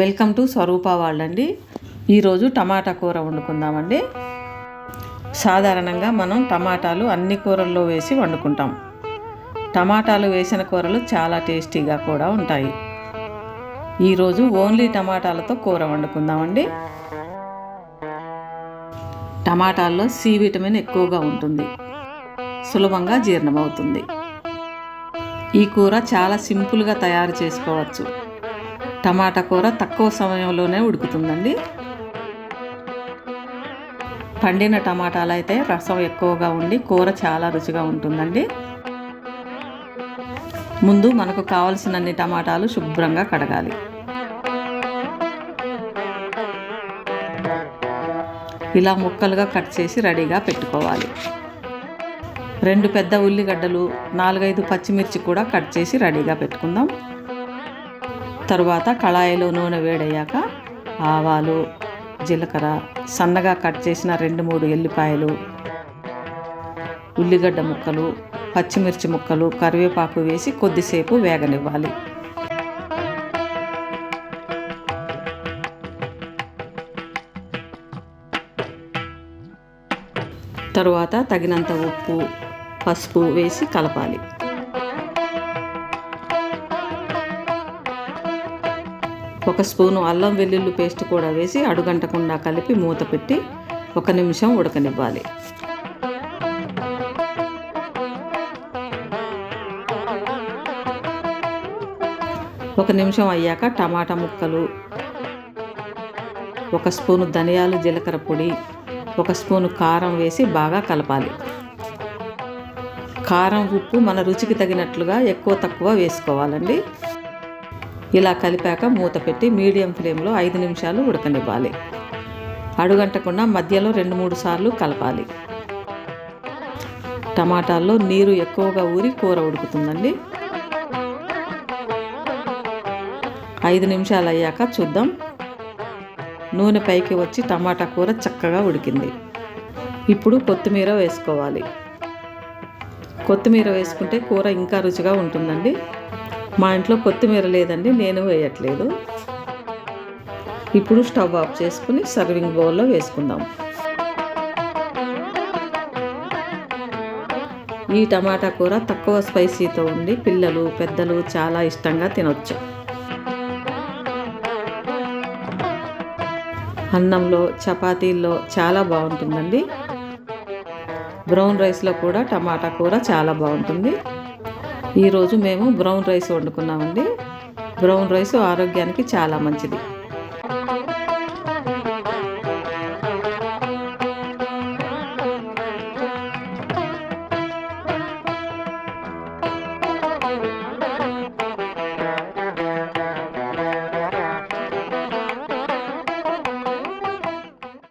Welcome to స్వరూప వాళ్ళండి. ఈరోజు టమాటా కూర వండుకుందామండి. సాధారణంగా మనం టమాటాలు అన్ని కూరల్లో వేసి వండుకుంటాం. టమాటాలు వేసిన కూరలు చాలా టేస్టీగా కూడా ఉంటాయి. ఈరోజు ఓన్లీ టమాటాలతో కూర వండుకుందామండి. టమాటాల్లో సి విటమిన్ ఎక్కువగా ఉంటుంది, సులభంగా జీర్ణమవుతుంది. ఈ కూర చాలా సింపుల్గా తయారు చేసుకోవచ్చు. టమాటా కూర తక్కువ సమయంలోనే ఉడుకుతుందండి. పండిన టమాటాలు అయితే రసం ఎక్కువగా ఉండి కూర చాలా రుచిగా ఉంటుందండి. ముందు మనకు కావలసినన్ని టమాటాలు శుభ్రంగా కడగాలి. ఇలా ముక్కలుగా కట్ చేసి రెడీగా పెట్టుకోవాలి. 2 పెద్ద ఉల్లిగడ్డలు, 4-5 పచ్చిమిర్చి కూడా కట్ చేసి రెడీగా పెట్టుకుందాం. తరువాత కళాయిలో నూనె వేడయ్యాక ఆవాలు, జీలకర్ర, సన్నగా కట్ చేసిన 2-3 ఎల్లిపాయలు, ఉల్లిగడ్డ ముక్కలు, పచ్చిమిర్చి ముక్కలు, కరివేపాకు వేసి కొద్దిసేపు వేగనివ్వాలి. తరువాత తగినంత ఉప్పు, పసుపు వేసి కలపాలి. ఒక స్పూను అల్లం వెల్లుల్లి పేస్ట్ కూడా వేసి అడుగంటకుండా కలిపి మూత పెట్టి 1 నిమిషం ఉడకనివ్వాలి. ఒక నిమిషం అయ్యాక టమాటా ముక్కలు, 1 స్పూను ధనియాలు జీలకర్ర పొడి, 1 స్పూను కారం వేసి బాగా కలపాలి. కారం, ఉప్పు మన రుచికి తగినట్లుగా ఎక్కువ తక్కువ వేసుకోవాలండి. ఇలా కలిపాక మూత పెట్టి మీడియం ఫ్లేమ్లో 5 నిమిషాలు ఉడకనివ్వాలి. అడుగంటకుండా మధ్యలో 2-3 సార్లు కలపాలి. టమాటాల్లో నీరు ఎక్కువగా ఊరి కూర ఉడుకుతుందండి. 5 నిమిషాలు అయ్యాక చూద్దాం. నూనె పైకి వచ్చి టమాటా కూర చక్కగా ఉడికింది. ఇప్పుడు కొత్తిమీర వేసుకోవాలి. కొత్తిమీర వేసుకుంటే కూర ఇంకా రుచిగా ఉంటుందండి. మా ఇంట్లో కొత్తిమీర లేదండి, నేను వేయట్లేదు. ఇప్పుడు స్టవ్ ఆఫ్ చేసుకుని సర్వింగ్ బౌల్లో వేసుకుందాం. ఈ టమాటా కూర తక్కువ స్పైసీతో ఉండి పిల్లలు, పెద్దలు చాలా ఇష్టంగా తినొచ్చు. అన్నంలో, చపాతీల్లో చాలా బాగుంటుందండి. బ్రౌన్ రైస్లో కూడా టమాటా కూర చాలా బాగుంటుంది. ఈరోజు మేము బ్రౌన్ రైస్ వండుకున్నామండి. బ్రౌన్ రైస్ ఆరోగ్యానికి చాలా మంచిది.